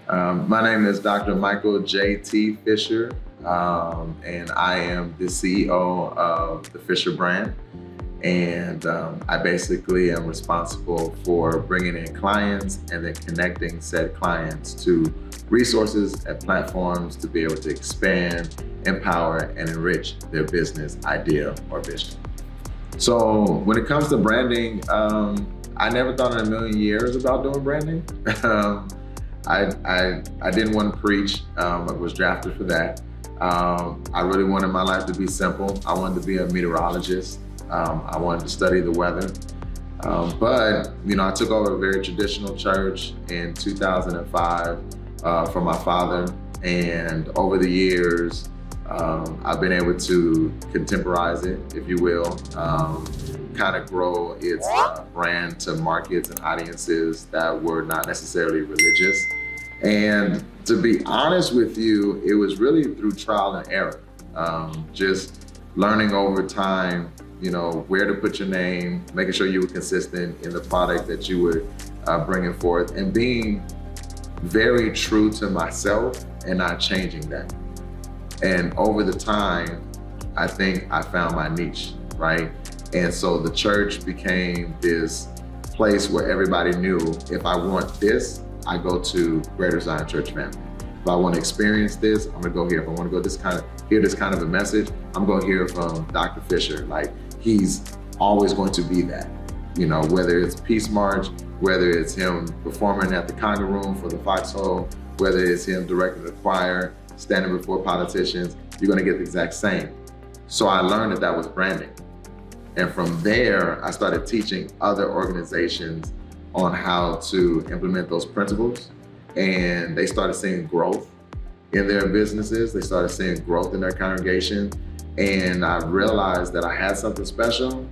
My name is Dr. Michael J.T. Fisher, and I am the CEO of the Fisher brand. And I basically am responsible for bringing in clients and then connecting said clients to resources and platforms to be able to expand, empower, and enrich their business idea or vision. So when it comes to branding, I never thought in a million years about doing branding. I didn't want to preach. I was drafted for that. I really wanted my life to be simple. I wanted to be a meteorologist. I wanted to study the weather. But I took over a very traditional church in 2005 from my father. And over the years, I've been able to contemporize it, if you will, kind of grow its brand to markets and audiences that were not necessarily religious. And to be honest with you, it was really through trial and error. Just learning over time, where to put your name, making sure you were consistent in the product that you were bringing forth, and being very true to myself and not changing that. And over the time, I think I found my niche, right? And so the church became this place where everybody knew if I want this, I go to Greater Zion Church Family. If I want to experience this, I'm gonna go here. If I want to go hear this kind of a message, I'm gonna hear from Dr. Fisher. Like, he's always going to be that. Whether it's Peace March, whether it's him performing at the Conga Room for the Foxhole, whether it's him directing the choir, standing before politicians, you're gonna get the exact same. So I learned that was branding. And from there, I started teaching other organizations on how to implement those principles. And they started seeing growth in their businesses. They started seeing growth in their congregation. And I realized that I had something special,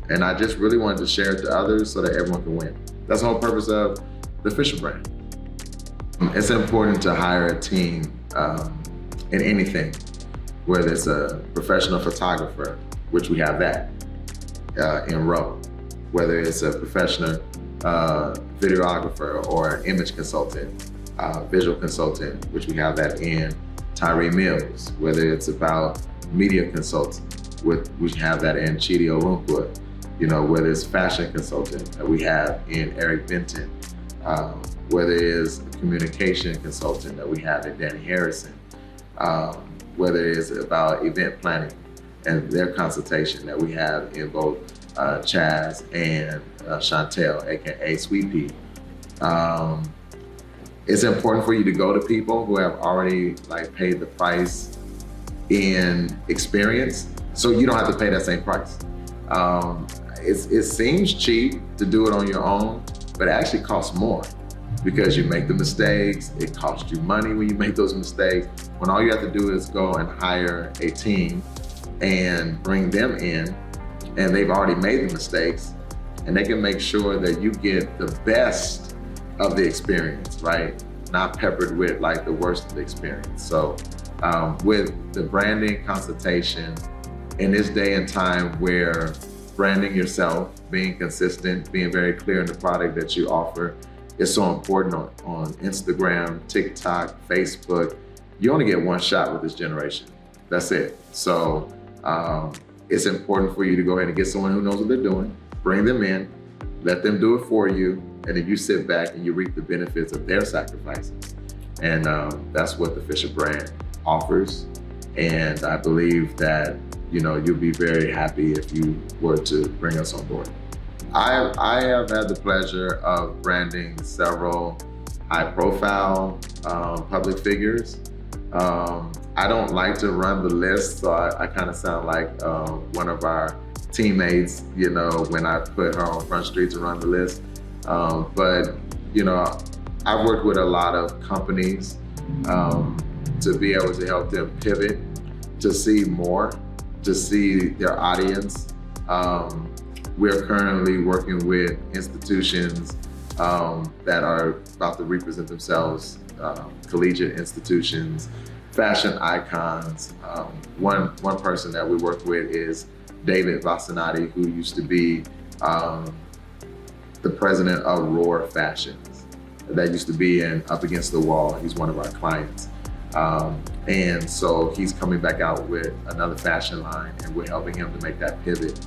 and I just really wanted to share it to others so that everyone can win. That's the whole purpose of the Fisher brand. It's important to hire a team in anything, whether it's a professional photographer, which we have that in Row, whether it's a professional videographer or image consultant, visual consultant, which we have that in Tyree Mills, whether it's about media consultant, we have that in Chidi Orunkwa, whether it's fashion consultant that we have in Eric Benton, whether it's communication consultant that we have in Danny Harrison, whether it's about event planning and their consultation that we have in both Chaz and Chantel, aka Sweet Pea. It's important for you to go to people who have already paid the price in experience, so you don't have to pay that same price. It seems cheap to do it on your own, but it actually costs more because you make the mistakes. It costs you money when you make those mistakes, when all you have to do is go and hire a team and bring them in, and they've already made the mistakes, and they can make sure that you get the best of the experience, right? Not peppered with the worst of the experience. So with the branding consultation, in this day and time where branding yourself, being consistent, being very clear in the product that you offer is so important on Instagram, TikTok, Facebook. You only get one shot with this generation. That's it. So it's important for you to go ahead and get someone who knows what they're doing, bring them in, let them do it for you, and then you sit back and you reap the benefits of their sacrifices. And that's what the Fisher brand offers. And I believe that you'll be very happy if you were to bring us on board. I have had the pleasure of branding several high-profile public figures. I don't like to run the list, so I kind of sound like one of our teammates, when I put her on Front Street to run the list. But I've worked with a lot of companies to be able to help them pivot, to see more, to see their audience. We're currently working with institutions that are about to represent themselves, collegiate institutions, fashion icons. One person that we work with is David Vasanati, who used to be the president of Roar Fashions. that used to be in Up Against the Wall. He's one of our clients. And so he's coming back out with another fashion line, and we're helping him to make that pivot.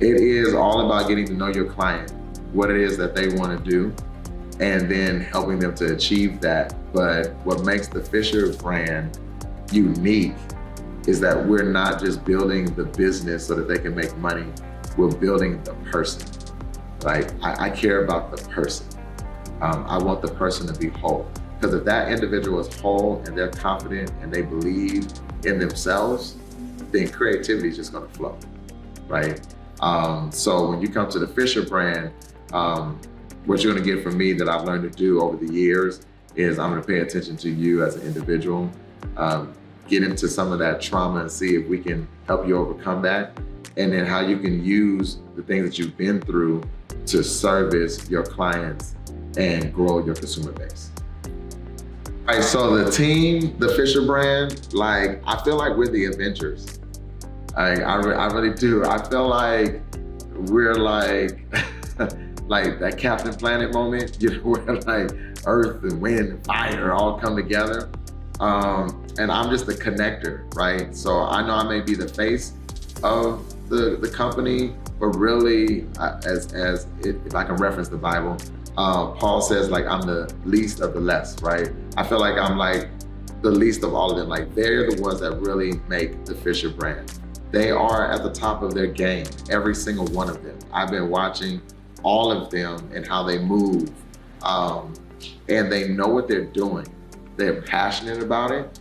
It is all about getting to know your client, what it is that they want to do, and then helping them to achieve that. But what makes the Fisher brand unique is that we're not just building the business so that they can make money, we're building the person. Like, I care about the person. I want the person to be whole. Because if that individual is whole and they're confident and they believe in themselves, then creativity is just gonna flow, right? So when you come to the Fisher brand, what you're gonna get from me that I've learned to do over the years is I'm gonna pay attention to you as an individual, get into some of that trauma and see if we can help you overcome that, and then how you can use the things that you've been through to service your clients and grow your consumer base. All right, so the team, the Fisher brand, like, I feel like we're the Avengers. I really do. I feel like we're like, like that Captain Planet moment, you know, where like earth and wind and fire all come together. And I'm just the connector, right? So I know I may be the face of the company, but really, if I can reference the Bible, Paul says, like, I'm the least of the less, right? I feel like I'm like the least of all of them. Like, they're the ones that really make the Fisher brand. They are at the top of their game, every single one of them. I've been watching all of them and how they move, and they know what they're doing. They're passionate about it.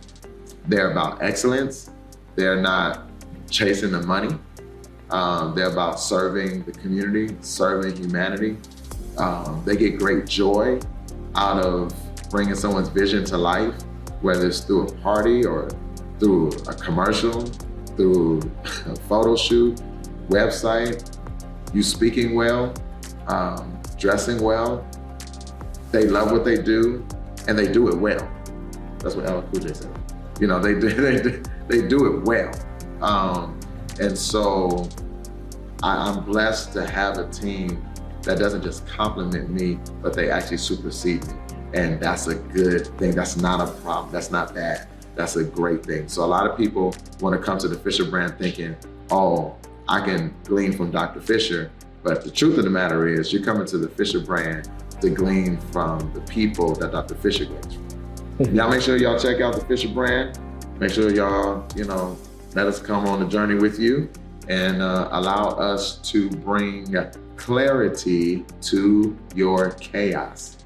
They're about excellence. They're not chasing the money. They're about serving the community, serving humanity. They get great joy out of bringing someone's vision to life, whether it's through a party or through a commercial, through a photo shoot, website, you speaking well, dressing well. They love what they do, and they do it well. That's what LL Cool J said. You know, they do it well. And so I'm blessed to have a team that doesn't just compliment me, but they actually supersede me. And that's a good thing. That's not a problem. That's not bad. That's a great thing. So a lot of people want to come to the Fisher brand thinking, oh, I can glean from Dr. Fisher. But the truth of the matter is, you're coming to the Fisher brand to glean from the people that Dr. Fisher gleans from. Y'all make sure y'all check out the Fisher brand. Make sure y'all, let us come on the journey with you and allow us to bring clarity to your chaos.